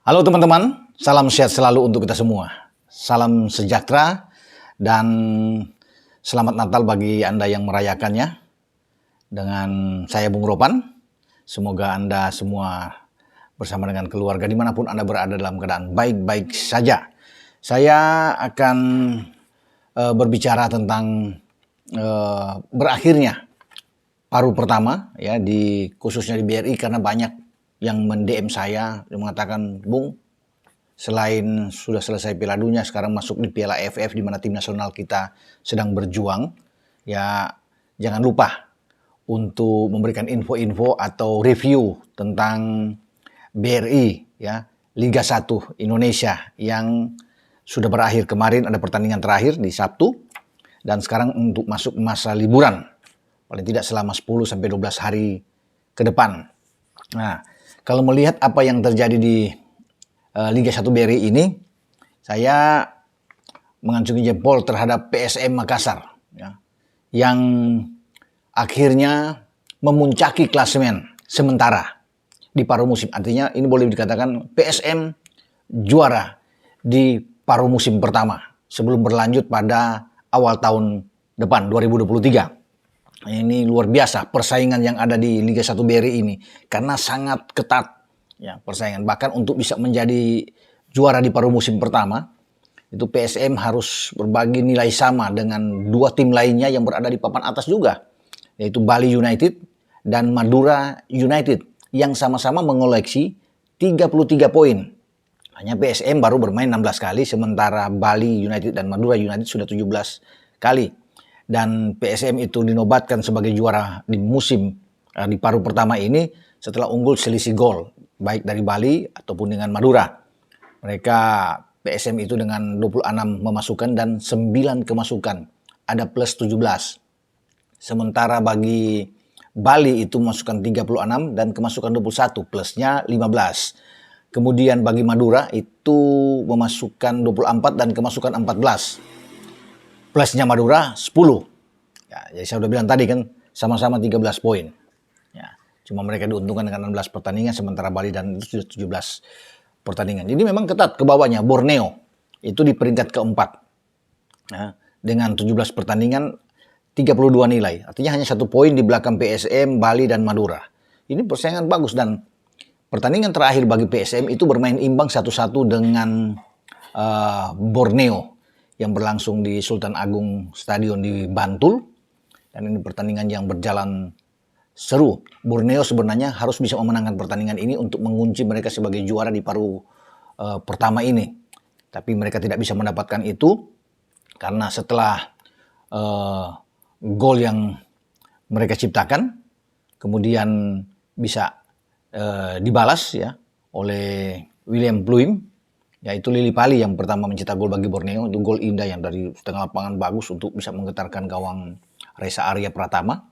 Halo teman-teman, salam sehat selalu untuk kita semua. Salam sejahtera dan selamat Natal bagi Anda yang merayakannya. Dengan saya Bung Ropan, semoga Anda semua bersama dengan keluarga dimanapun Anda berada dalam keadaan baik-baik saja. Saya akan berbicara tentang berakhirnya paruh pertama ya khususnya di BRI, karena banyak yang mendm saya yang mengatakan, Bung, selain sudah selesai Piala Dunia, sekarang masuk di Piala AFF di mana tim nasional kita sedang berjuang. Ya, jangan lupa untuk memberikan info-info atau review tentang BRI ya, Liga 1 Indonesia yang sudah berakhir kemarin. Ada pertandingan terakhir di Sabtu dan sekarang untuk masuk masa liburan paling tidak selama 10 sampai 12 hari ke depan. Nah, kalau melihat apa yang terjadi di Liga 1 BRI ini, saya mengacungi jempol terhadap PSM Makassar ya, yang akhirnya memuncaki klasemen sementara di paruh musim. Artinya ini boleh dikatakan PSM juara di paruh musim pertama sebelum berlanjut pada awal tahun depan 2023. Ini luar biasa persaingan yang ada di Liga 1 BRI ini, karena sangat ketat ya persaingan. Bahkan untuk bisa menjadi juara di paruh musim pertama, itu PSM harus berbagi nilai sama dengan dua tim lainnya yang berada di papan atas juga, yaitu Bali United dan Madura United, yang sama-sama mengoleksi 33 poin. Hanya PSM baru bermain 16 kali, sementara Bali United dan Madura United sudah 17 kali. Dan PSM itu dinobatkan sebagai juara di musim di paruh pertama ini setelah unggul selisih gol baik dari Bali ataupun dengan Madura. Mereka PSM itu dengan 26 memasukkan dan 9 kemasukan, ada plus 17. Sementara bagi Bali itu memasukkan 36 dan kemasukan 21, plusnya 15. Kemudian bagi Madura itu memasukkan 24 dan kemasukan 14. Plusnya Madura 10. Ya, jadi saya udah bilang tadi kan sama-sama 13 poin. Ya, cuma mereka diuntungkan dengan 16 pertandingan, sementara Bali dan itu sudah 17 pertandingan. Jadi memang ketat ke bawahnya. Borneo itu di peringkat keempat. Ya, dengan 17 pertandingan 32 nilai. Artinya hanya 1 poin di belakang PSM, Bali dan Madura. Ini persaingan bagus, dan pertandingan terakhir bagi PSM itu bermain imbang 1-1 dengan Borneo yang berlangsung di Sultan Agung Stadion di Bantul. Dan ini pertandingan yang berjalan seru. Borneo sebenarnya harus bisa memenangkan pertandingan ini untuk mengunci mereka sebagai juara di paruh pertama ini. Tapi mereka tidak bisa mendapatkan itu karena setelah gol yang mereka ciptakan kemudian bisa dibalas ya oleh William Pluim. Yaitu Lili Pali yang pertama mencetak gol bagi Borneo. Itu gol indah yang dari setengah lapangan bagus untuk bisa menggetarkan gawang Reza Arya Pratama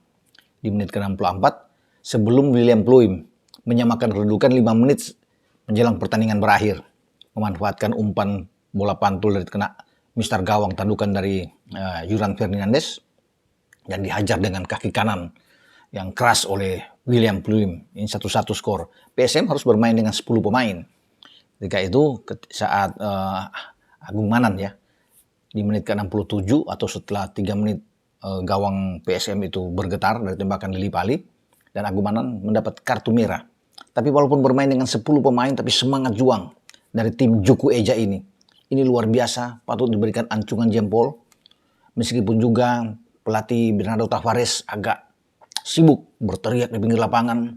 di menit ke-64. Sebelum William Pluim menyamakan kedudukan 5 menit menjelang pertandingan berakhir. Memanfaatkan umpan bola pantul dari kena mister gawang tandukan dari Juran Fernandes. Dan dihajar dengan kaki kanan yang keras oleh William Pluim. Ini 1-1 skor. PSM harus bermain dengan 10 pemain. Ketika itu saat Agung Manan ya di menit ke-67 atau setelah 3 menit gawang PSM itu bergetar dari tembakan Lili Pali dan Agung Manan mendapat kartu merah. Tapi walaupun bermain dengan 10 pemain, tapi semangat juang dari tim Juku Eja ini luar biasa, patut diberikan ancungan jempol. Meskipun juga pelatih Bernardo Tavares agak sibuk berteriak di pinggir lapangan,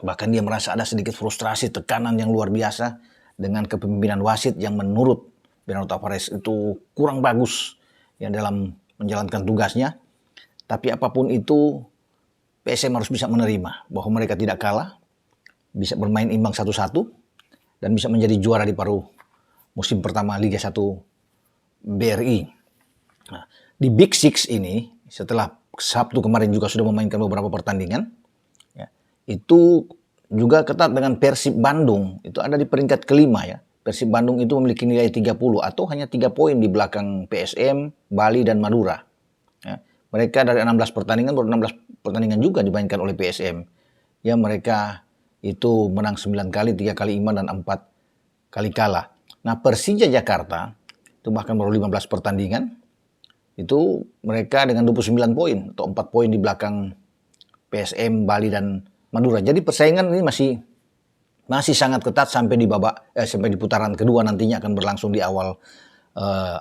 bahkan dia merasa ada sedikit frustrasi, tekanan yang luar biasa dengan kepemimpinan wasit yang menurut Bernardo Tavares itu kurang bagus yang dalam menjalankan tugasnya. Tapi apapun itu, PSM harus bisa menerima bahwa mereka tidak kalah, bisa bermain imbang 1-1 dan bisa menjadi juara di paruh musim pertama Liga 1 BRI. Nah, di Big Six ini setelah Sabtu kemarin juga sudah memainkan beberapa pertandingan ya, itu juga ketat dengan Persib Bandung, itu ada di peringkat kelima ya. Persib Bandung itu memiliki nilai 30 atau hanya 3 poin di belakang PSM, Bali dan Madura. Ya, mereka dari 16 pertandingan, baru 16 pertandingan juga dimainkan oleh PSM. Ya, mereka itu menang 9 kali, 3 kali imbang dan 4 kali kalah. Nah, Persija Jakarta itu bahkan baru 15 pertandingan, itu mereka dengan 29 poin atau 4 poin di belakang PSM, Bali dan Madura. Jadi persaingan ini masih sangat ketat sampai sampai di putaran kedua nantinya akan berlangsung di awal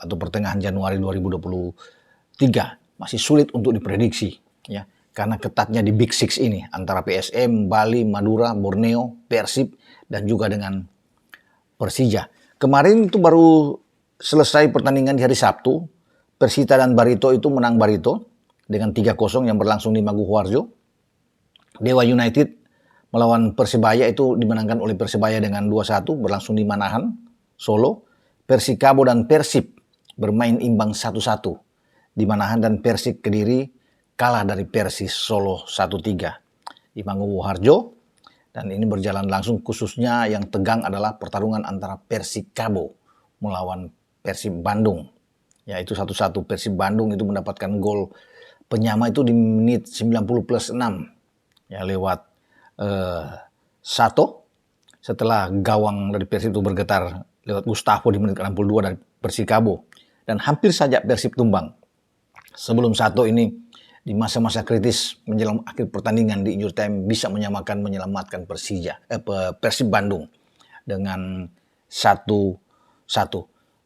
atau pertengahan Januari 2023. Masih sulit untuk diprediksi ya, karena ketatnya di Big Six ini antara PSM, Bali, Madura, Borneo, Persib dan juga dengan Persija. Kemarin itu baru selesai pertandingan di hari Sabtu. Persita dan Barito itu menang Barito dengan 3-0 yang berlangsung di Maguwoharjo. Dewa United melawan Persebaya itu dimenangkan oleh Persebaya dengan 2-1 berlangsung di Manahan, Solo. Persikabo dan Persib bermain imbang 1-1 di Manahan dan Persik Kediri kalah dari Persis Solo 1-3 di Maguwoharjo. Dan ini berjalan langsung, khususnya yang tegang adalah pertarungan antara Persikabo melawan Persib Bandung. Ya, itu 1-1. Persib Bandung itu mendapatkan gol penyama itu di menit 90+6. Ya, lewat Sato. Setelah gawang dari Persib itu bergetar lewat Gustavo di menit 62 dari Persikabo. Dan hampir saja Persib tumbang. Sebelum Sato ini di masa-masa kritis menjelang akhir pertandingan di injury time bisa menyelamatkan Persib Bandung dengan 1-1.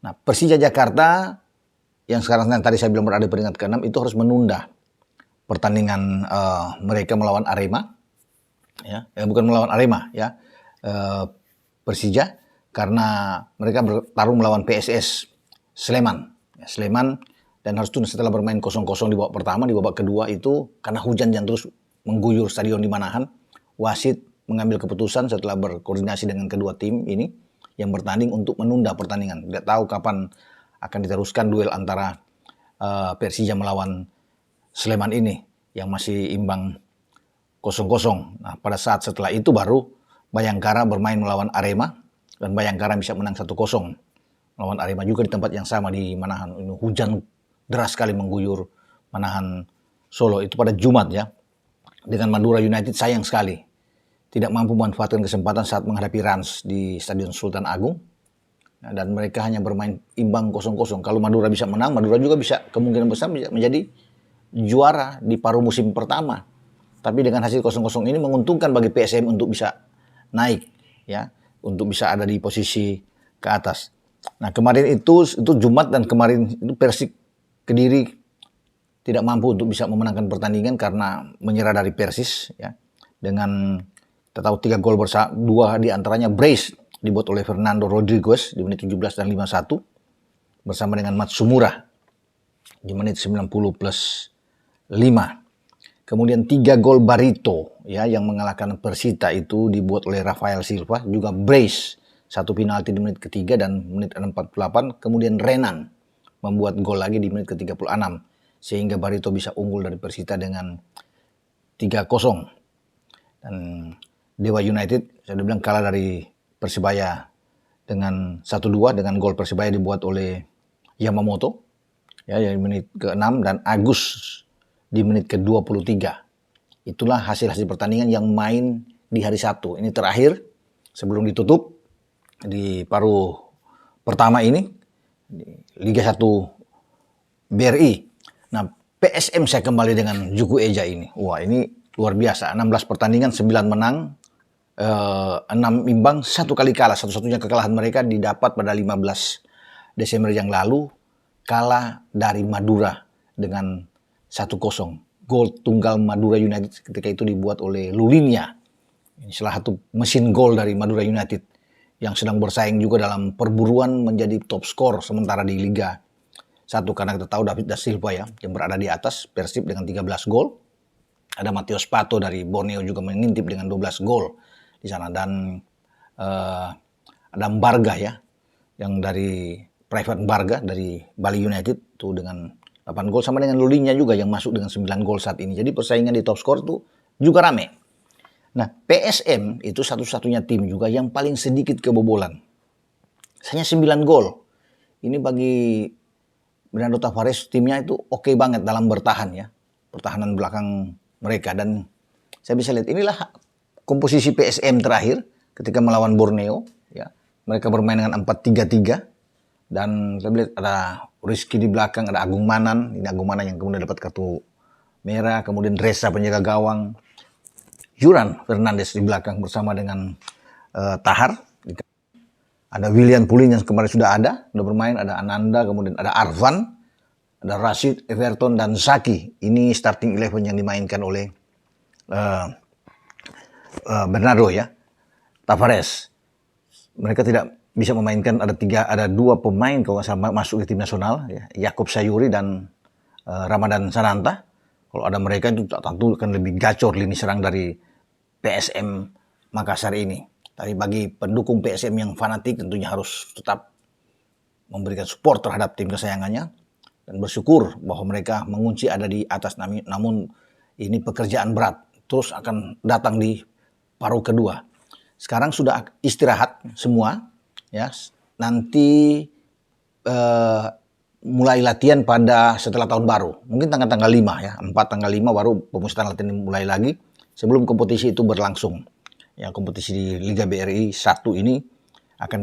Nah, Persija Jakarta yang sekarang tadi saya bilang berada di peringkat ke-6 itu harus menunda pertandingan mereka melawan Arema. Ya, bukan melawan Arema ya. Persija karena mereka bertarung melawan PSS Sleman. Ya, Sleman. Dan harus tunda setelah bermain 0-0 di babak pertama, di babak kedua itu karena hujan yang terus mengguyur stadion di Manahan, wasit mengambil keputusan setelah berkoordinasi dengan kedua tim ini yang bertanding untuk menunda pertandingan. Tidak tahu kapan akan diteruskan duel antara Persija melawan Sleman ini yang masih imbang 0-0. Nah, pada saat setelah itu baru Bayangkara bermain melawan Arema dan Bayangkara bisa menang 1-0 melawan Arema juga di tempat yang sama di Manahan. Ini hujan deras sekali mengguyur Manahan Solo itu pada Jumat ya. Dengan Madura United sayang sekali tidak mampu memanfaatkan kesempatan saat menghadapi Rans di Stadion Sultan Agung. Ya, dan mereka hanya bermain imbang 0-0. Kalau Madura bisa menang, Madura juga bisa kemungkinan besar menjadi juara di paruh musim pertama. Tapi dengan hasil 0-0 ini menguntungkan bagi PSM untuk bisa naik ya, untuk bisa ada di posisi ke atas. Nah, kemarin itu Jumat dan kemarin itu Persik Kediri tidak mampu untuk bisa memenangkan pertandingan karena menyerah dari Persis ya. Dengan kita tahu 3 gol bersama, 2 diantaranya brace dibuat oleh Fernando Rodriguez di menit 17 dan 51 bersama dengan Matsumura di menit 90+5. Kemudian 3 gol Barito ya yang mengalahkan Persita itu dibuat oleh Rafael Silva, juga brace 1 penalti di menit ketiga dan menit 48. Kemudian Renan membuat gol lagi di menit ke-36 sehingga Barito bisa unggul dari Persita dengan 3-0. Dan Dewa United saya udah bilang kalah dari Persebaya dengan 1-2 dengan gol Persebaya dibuat oleh Yamamoto ya di menit ke-6 dan Agus di menit ke-23. Itulah hasil-hasil pertandingan yang main di hari Sabtu. Ini terakhir sebelum ditutup di paruh pertama ini Liga 1 BRI. Nah, PSM saya kembali dengan Juku Eja ini. Wah, ini luar biasa. 16 pertandingan, 9 menang, 6 imbang, 1 kali kalah. Satu-satunya kekalahan mereka didapat pada 15 Desember yang lalu. Kalah dari Madura dengan 1-0. Gol tunggal Madura United ketika itu dibuat oleh Lulinya. Ini salah satu mesin gol dari Madura United yang sedang bersaing juga dalam perburuan menjadi top skor sementara di Liga 1. Karena kita tahu David da Silva ya, yang berada di atas Persib dengan 13 gol. Ada Matius Pato dari Borneo juga mengintip dengan 12 gol di sana. Dan ada Mbarga ya, yang dari Private Mbarga dari Bali United itu dengan 8 gol. Sama dengan Lulinya juga yang masuk dengan 9 gol saat ini. Jadi persaingan di top skor itu juga rame. Nah, PSM itu satu-satunya tim juga yang paling sedikit kebobolan. Hanya 9 gol. Ini bagi Bernardo Tavares timnya itu oke banget dalam bertahan ya. Pertahanan belakang mereka. Dan saya bisa lihat inilah komposisi PSM terakhir ketika melawan Borneo. Ya. mereka bermain dengan 4-3-3 dan kita lihat ada Rizky di belakang, ada Agung Manan. Ini Agung Manan yang kemudian dapat kartu merah, kemudian Reza penjaga gawang, Juran Fernandes di belakang bersama dengan Tahar. Ada William Pulin yang kemarin sudah bermain, ada Ananda, kemudian ada Arvan, ada Rashid, Everton, dan Zaki. Ini starting 11 yang dimainkan oleh Bernardo ya. Tavares. Mereka tidak bisa memainkan, ada 2 pemain kalau sama masuk di tim nasional, ya. Yakob Sayuri dan Ramadan Sananta. Kalau ada mereka itu tentu akan lebih gacor lini serang dari PSM Makassar ini. Tapi bagi pendukung PSM yang fanatik tentunya harus tetap memberikan support terhadap tim kesayangannya dan bersyukur bahwa mereka mengunci ada di atas, namun ini pekerjaan berat terus akan datang di paruh kedua. Sekarang sudah istirahat semua ya. Nanti mulai latihan pada setelah tahun baru. Mungkin tanggal 5 ya. 4 tanggal 5 baru pemusatan latihan mulai lagi sebelum kompetisi itu berlangsung. Ya, kompetisi di Liga BRI 1 ini akan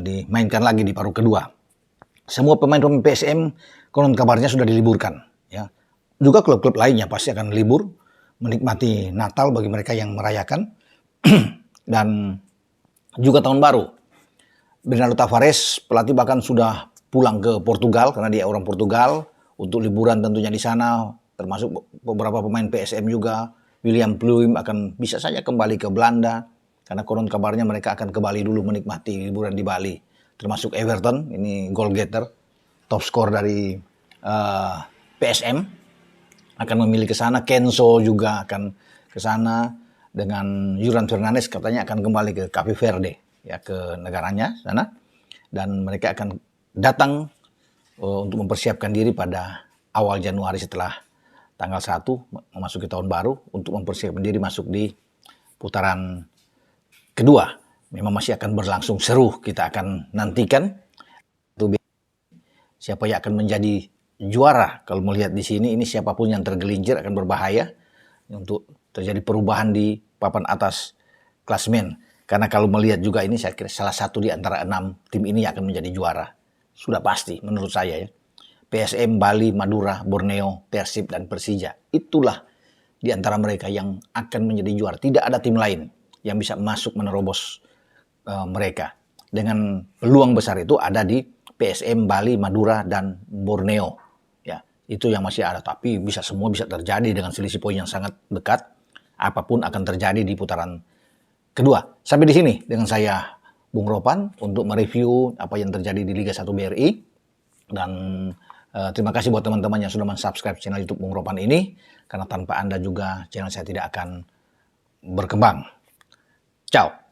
dimainkan lagi di paruh kedua. Semua pemain-pemain PSM konon kabarnya sudah diliburkan ya. Juga klub-klub lainnya pasti akan libur menikmati Natal bagi mereka yang merayakan dan juga tahun baru. Bernardo Tavares pelatih bahkan sudah pulang ke Portugal karena dia orang Portugal untuk liburan tentunya di sana, termasuk beberapa pemain PSM juga. William Pluim akan bisa saja kembali ke Belanda karena konon kabarnya mereka akan ke Bali dulu menikmati liburan di Bali. Termasuk Everton, ini goal getter, top skor dari PSM akan memilih ke sana. Kenzo juga akan ke sana dengan Juran Fernandes katanya akan kembali ke Cape Verde ya, ke negaranya sana, dan mereka akan datang untuk mempersiapkan diri pada awal Januari setelah tanggal 1 memasuki tahun baru untuk mempersiapkan diri masuk di putaran kedua. Memang masih akan berlangsung seru, kita akan nantikan siapa yang akan menjadi juara. Kalau melihat di sini, ini siapapun yang tergelincir akan berbahaya untuk terjadi perubahan di papan atas klasemen. Karena kalau melihat juga ini saya kira salah satu di antara 6 tim ini yang akan menjadi juara. Sudah pasti menurut saya ya. PSM, Bali, Madura, Borneo, Persib, dan Persija. Itulah di antara mereka yang akan menjadi juara. Tidak ada tim lain yang bisa masuk menerobos mereka. Dengan peluang besar itu ada di PSM, Bali, Madura, dan Borneo. Ya, itu yang masih ada. Tapi semua bisa terjadi dengan selisih poin yang sangat dekat. Apapun akan terjadi di putaran kedua. Sampai di sini dengan saya, Bung Ropan, untuk mereview apa yang terjadi di Liga 1 BRI. Dan terima kasih buat teman-teman yang sudah mensubscribe channel YouTube Bung Ropan ini, karena tanpa Anda juga channel saya tidak akan berkembang. Ciao.